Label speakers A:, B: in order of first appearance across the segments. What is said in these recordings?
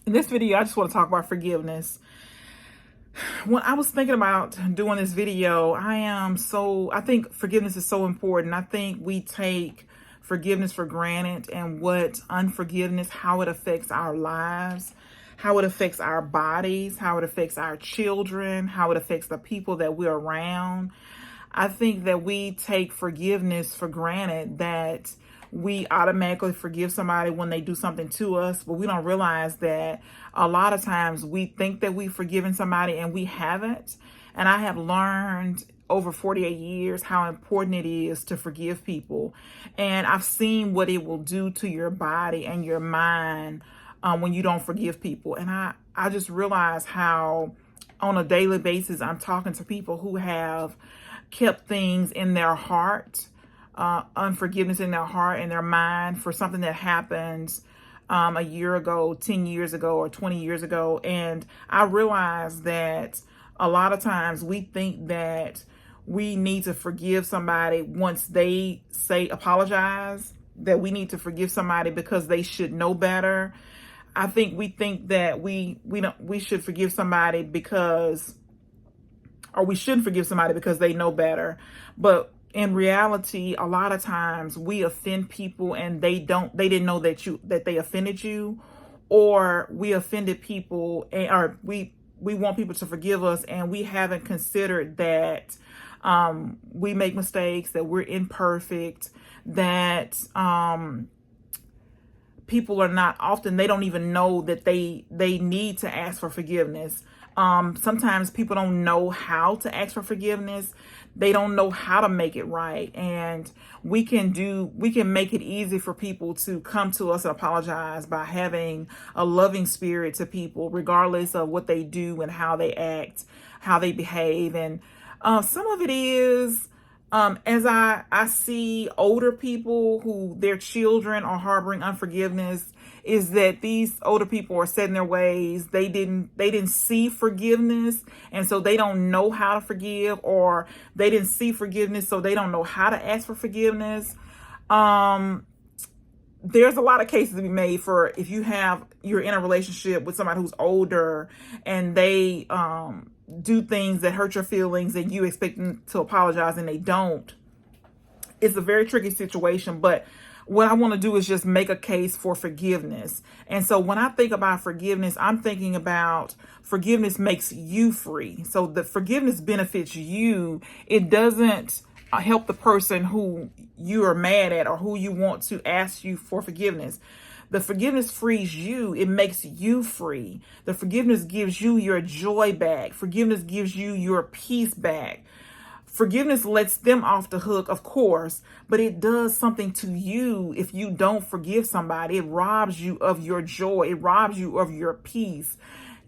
A: In this video, I just want to talk about forgiveness. When I was thinking about doing this video, I think forgiveness is so important. I think we take forgiveness for granted, and what unforgiveness, how it affects our lives, how it affects our bodies, how it affects our children, how it affects the people that we're around. I think that we take forgiveness for granted, that we automatically forgive somebody when they do something to us, but we don't realize that a lot of times we think that we've forgiven somebody and we haven't. And I have learned over 48 years how important it is to forgive people. And I've seen what it will do to your body and your mind when you don't forgive people. And I just realize how on a daily basis I'm talking to people who have kept things in their heart, unforgiveness in their heart and their mind for something that happened a year ago, 10 years ago, or 20 years ago. And I realized that a lot of times we think that we need to forgive somebody once they say apologize, that we need to forgive somebody because they should know better. I think we think that we should forgive somebody because, or we shouldn't forgive somebody because they know better. But in reality, a lot of times we offend people and they didn't know that they offended you, or we offended people, or we want people to forgive us and we haven't considered that we make mistakes, that we're imperfect, that people are not often, they don't even know that they need to ask for forgiveness. Sometimes people don't know how to ask for forgiveness. They don't know how to make it right. And we can make it easy for people to come to us and apologize by having a loving spirit to people, regardless of what they do and how they act, how they behave. And some of it is, as I see older people who their children are harboring unforgiveness, is that these older people are set in their ways. They didn't see forgiveness, and so they don't know how to forgive, or they didn't see forgiveness, so they don't know how to ask for forgiveness. There's a lot of cases to be made for if you're in a relationship with somebody who's older and they do things that hurt your feelings and you expect them to apologize and they don't. It's a very tricky situation, but what I want to do is just make a case for forgiveness. And so when I think about forgiveness, I'm thinking about forgiveness makes you free. So the forgiveness benefits you. It doesn't help the person who you are mad at or who you want to ask you for forgiveness. The forgiveness frees you. It makes you free. The forgiveness gives you your joy back. Forgiveness gives you your peace back. Forgiveness lets them off the hook, of course, but it does something to you if you don't forgive somebody. It robs you of your joy. It robs you of your peace.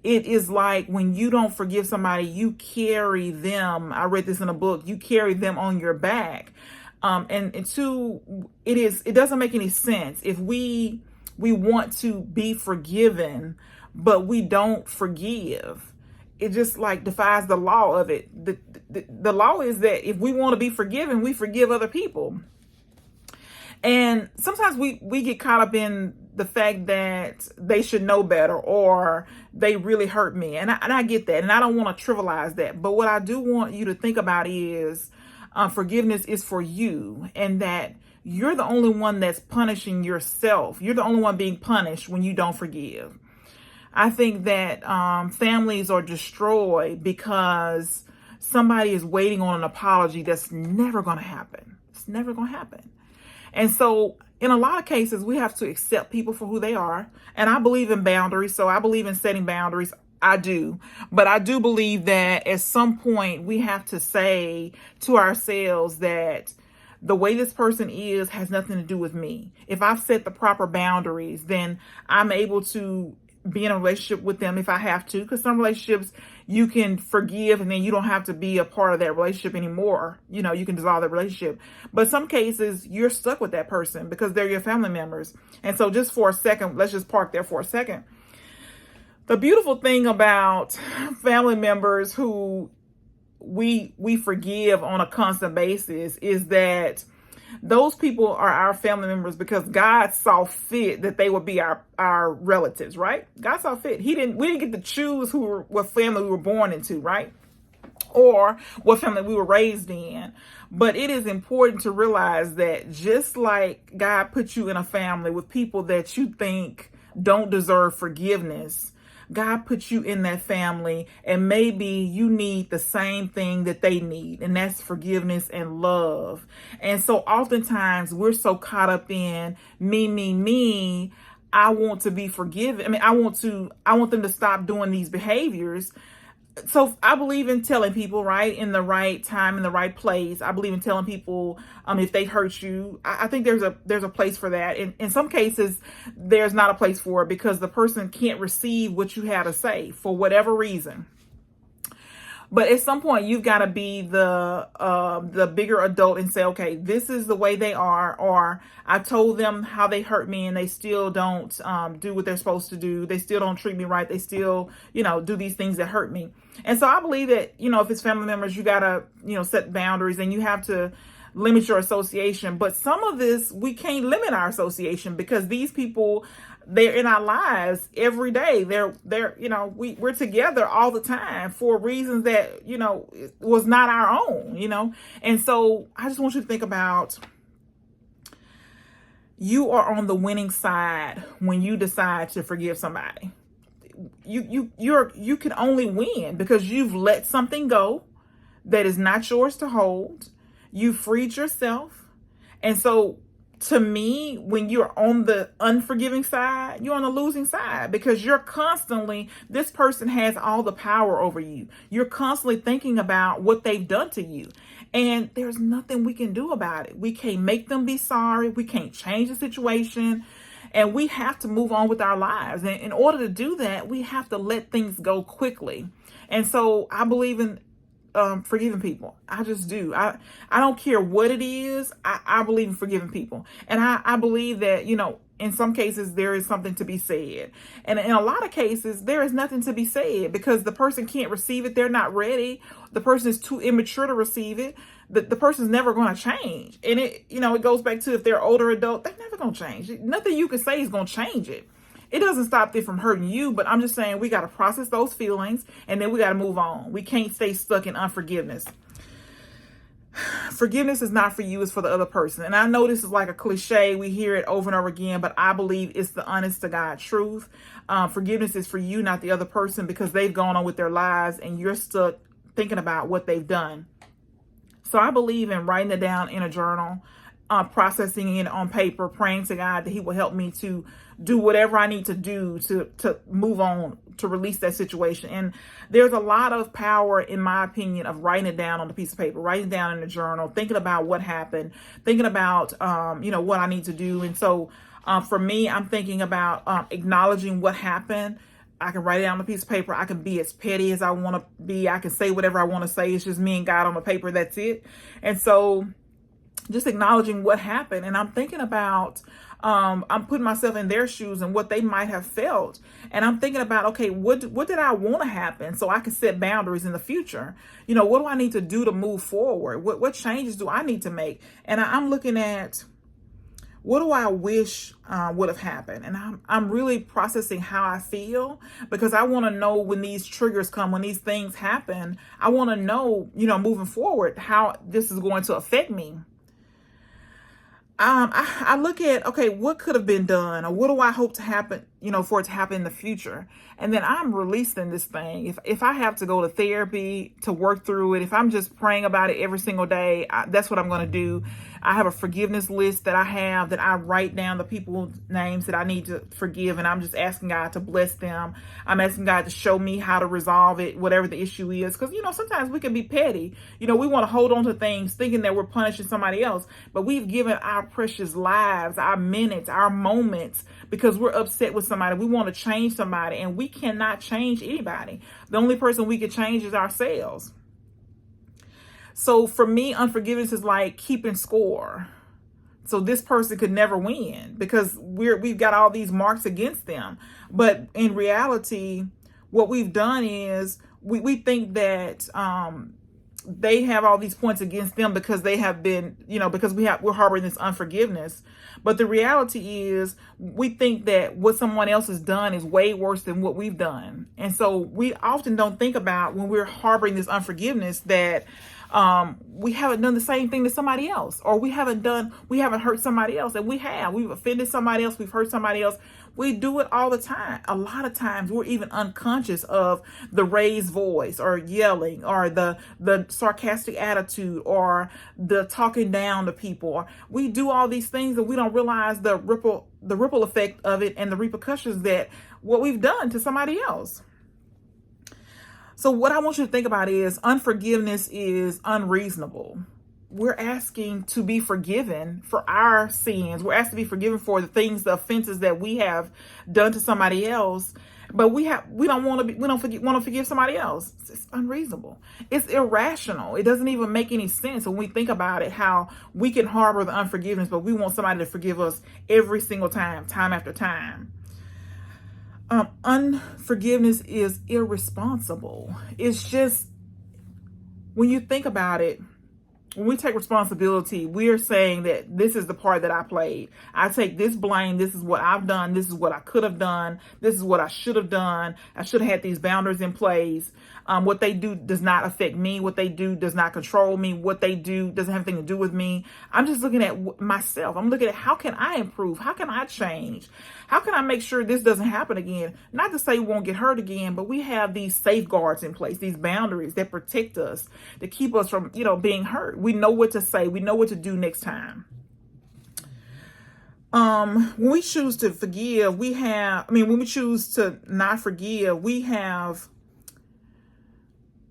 A: It is like when you don't forgive somebody, you carry them. I read this in a book. You carry them on your back. And two, it doesn't make any sense if we want to be forgiven, but we don't forgive. It just like defies the law of it. The law is that if we want to be forgiven, we forgive other people. And sometimes we get caught up in the fact that they should know better, or they really hurt me. And I get that. And I don't want to trivialize that. But what I do want you to think about is forgiveness is for you, and that you're the only one that's punishing yourself. You're the only one being punished when you don't forgive. I think that families are destroyed because somebody is waiting on an apology that's never going to happen. It's never going to happen. And so in a lot of cases, we have to accept people for who they are. And I believe in boundaries. So I believe in setting boundaries. I do. But I do believe that at some point we have to say to ourselves that the way this person is has nothing to do with me. If I've set the proper boundaries, then I'm able to be in a relationship with them if I have to, because some relationships you can forgive and then you don't have to be a part of that relationship anymore. You know, you can dissolve that relationship. But some cases you're stuck with that person because they're your family members. And so just for a second, let's just park there for a second. The beautiful thing about family members who we forgive on a constant basis is that Those people are our family members because God saw fit that they would be our relatives, right? God saw fit. We didn't get to choose what family we were born into, right? Or what family we were raised in. But it is important to realize that just like God put you in a family with people that you think don't deserve forgiveness, God put you in that family, and maybe you need the same thing that they need, and that's forgiveness and love. And so oftentimes we're so caught up in me. I want to be forgiven. I mean, I want them to stop doing these behaviors. So I believe in telling people, right, in the right time, in the right place. I believe in telling people if they hurt you. I think there's a place for that. In some cases, there's not a place for it because the person can't receive what you have to say for whatever reason. But at some point, you've got to be the bigger adult and say, okay, this is the way they are, or I told them how they hurt me and they still don't do what they're supposed to do. They still don't treat me right. They still, do these things that hurt me. And so I believe that, if it's family members, you got to, set boundaries, and you have to limit your association. But some of this, we can't limit our association because these people, they're in our lives every day. They're we're together all the time for reasons that, was not our own, And so I just want you to think about, you are on the winning side when you decide to forgive somebody. You can only win because you've let something go that is not yours to hold. You freed yourself. And so to me, when you're on the unforgiving side, you're on the losing side because this person has all the power over you. You're constantly thinking about what they've done to you. And there's nothing we can do about it. We can't make them be sorry. We can't change the situation. And we have to move on with our lives. And in order to do that, we have to let things go quickly. And so I believe in forgiving people. I just do. I don't care what it is. I believe in forgiving people. And I believe that, in some cases there is something to be said. And in a lot of cases, there is nothing to be said because the person can't receive it. They're not ready. The person is too immature to receive it. The person's never going to change. And it goes back to if they're older adult, they're never going to change. Nothing you can say is going to change it. It doesn't stop it from hurting you, but I'm just saying we got to process those feelings and then we got to move on. We can't stay stuck in unforgiveness. Forgiveness is not for you, it's for the other person. And I know this is like a cliche. We hear it over and over again, but I believe it's the honest to God truth. Forgiveness is for you, not the other person, because they've gone on with their lives and you're stuck thinking about what they've done. So I believe in writing it down in a journal, processing it on paper, praying to God that he will help me to do whatever I need to do to move on, to release that situation. And there's a lot of power, in my opinion, of writing it down on a piece of paper, writing it down in a journal, thinking about what happened, thinking about, what I need to do. And so for me, I'm thinking about acknowledging what happened. I can write it down on a piece of paper. I can be as petty as I want to be. I can say whatever I want to say. It's just me and God on the paper. That's it. And so just acknowledging what happened. And I'm thinking about, I'm putting myself in their shoes and what they might have felt. And I'm thinking about, okay, what did I want to happen so I can set boundaries in the future? What do I need to do to move forward? What changes do I need to make? And I'm looking at, what do I wish would have happened? And I'm really processing how I feel because I want to know when these triggers come, when these things happen, I want to know, moving forward, how this is going to affect me. I look at, okay, what could have been done, or what do I hope to happen, for it to happen in the future? And then I'm releasing this thing. If I have to go to therapy to work through it, if I'm just praying about it every single day, that's what I'm going to do. I have a forgiveness list that I write down the people's names that I need to forgive. And I'm just asking God to bless them. I'm asking God to show me how to resolve it, whatever the issue is. Because, sometimes we can be petty. We want to hold on to things thinking that we're punishing somebody else. But we've given our precious lives, our minutes, our moments, because we're upset with somebody. We want to change somebody, and we cannot change anybody. The only person we can change is ourselves. So for me, unforgiveness is like keeping score. So this person could never win because we've got all these marks against them. But in reality, what we've done is we think that they have all these points against them because they have been, because we're harboring this unforgiveness. But the reality is we think that what someone else has done is way worse than what we've done. And so we often don't think about, when we're harboring this unforgiveness, that we haven't done the same thing to somebody else, or we haven't hurt somebody else. And we've offended somebody else. We've hurt somebody else. We do it all the time. A lot of times we're even unconscious of the raised voice, or yelling, or the sarcastic attitude, or the talking down to people. We do all these things and we don't realize the ripple effect of it and the repercussions that what we've done to somebody else. So what I want you to think about is unforgiveness is unreasonable. We're asking to be forgiven for our sins. We're asked to be forgiven for the offenses that we have done to somebody else. But we don't want to forgive somebody else. It's unreasonable. It's irrational. It doesn't even make any sense when we think about it, how we can harbor the unforgiveness, but we want somebody to forgive us every single time after time. Unforgiveness is irresponsible. It's just, when you think about it, when we take responsibility, we're saying that this is the part that I played. I take this blame. This is what I've done. This is what I could have done. This is what I should have done. I should have had these boundaries in place. What they do does not affect me. What they do does not control me. What they do doesn't have anything to do with me. I'm just looking at myself. I'm looking at, how can I improve? How can I change? How can I make sure this doesn't happen again? Not to say we won't get hurt again, but we have these safeguards in place, these boundaries that protect us, to keep us from, being hurt. We know what to say. We know what to do next time. When we choose to forgive, when we choose to not forgive,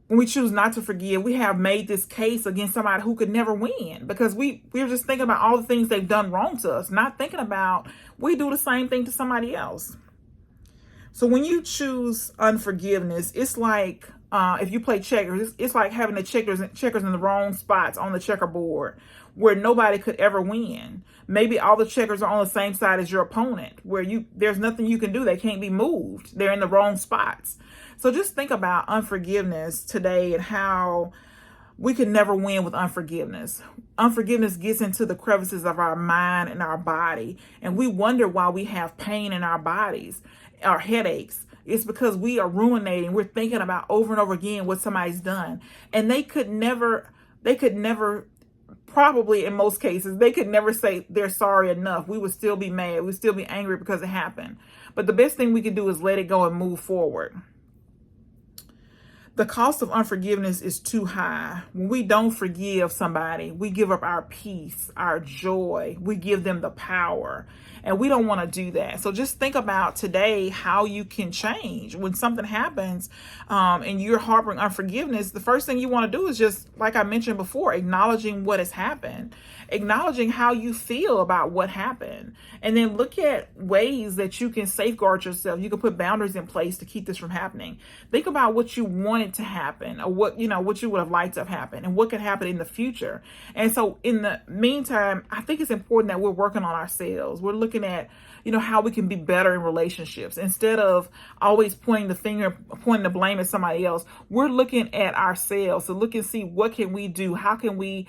A: when we choose not to forgive, we have made this case against somebody who could never win, because we're just thinking about all the things they've done wrong to us, not thinking about we do the same thing to somebody else. So when you choose unforgiveness, it's like, if you play checkers, it's like having the checkers in the wrong spots on the checkerboard, where nobody could ever win. Maybe all the checkers are on the same side as your opponent, where there's nothing you can do. They can't be moved. They're in the wrong spots. So just think about unforgiveness today and how we can never win with unforgiveness. Unforgiveness gets into the crevices of our mind and our body, and we wonder why we have pain in our bodies, our headaches. It's because we are ruminating. We're thinking about over and over again what somebody's done, and they could never, probably in most cases, they could never say they're sorry enough. We would still be mad. We'd still be angry because it happened. But the best thing we can do is let it go and move forward. The cost of unforgiveness is too high. When we don't forgive somebody, we give up our peace, our joy. We give them the power, and we don't want to do that. So just think about today how you can change. When something happens and you're harboring unforgiveness, the first thing you want to do is, just like I mentioned before, acknowledging what has happened, acknowledging how you feel about what happened, and then look at ways that you can safeguard yourself. You can put boundaries in place to keep this from happening. Think about what you wanted to happen, or what you would have liked to have happen, and what could happen in the future. And so in the meantime, I think it's important that we're working on ourselves. We're looking at how we can be better in relationships. Instead of always pointing the blame at somebody else, we're looking at ourselves to look and see, what can we do? How can we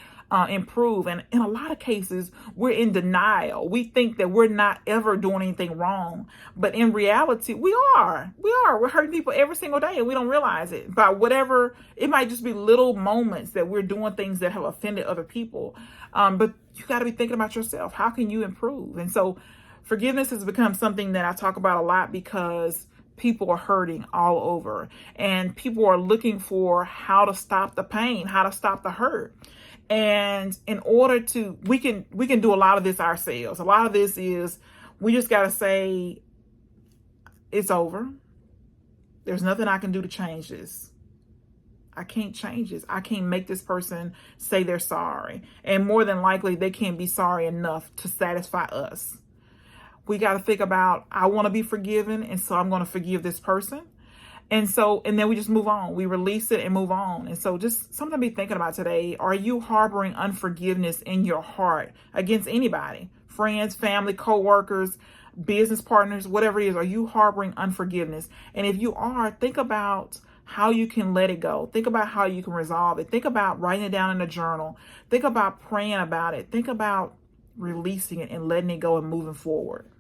A: improve? And in a lot of cases, we're in denial. We think that we're not ever doing anything wrong, but in reality, we are. We're hurting people every single day, and we don't realize it. By whatever, it might just be little moments that we're doing things that have offended other people. But you got to be thinking about yourself. How can you improve? And so forgiveness has become something that I talk about a lot, because people are hurting all over, and people are looking for how to stop the pain, how to stop the hurt. And in order to, we can do a lot of this ourselves. A lot of this is, we just got to say, it's over. There's nothing I can do to change this. I can't change this. I can't make this person say they're sorry. And more than likely, they can't be sorry enough to satisfy us. We got to think about, I want to be forgiven, and so I'm going to forgive this person. And then we just move on. We release it and move on. And so just something to be thinking about today. Are you harboring unforgiveness in your heart against anybody? Friends, family, co-workers, business partners, whatever it is. Are you harboring unforgiveness? And if you are, think about how you can let it go. Think about how you can resolve it. Think about writing it down in a journal. Think about praying about it. Think about releasing it and letting it go and moving forward.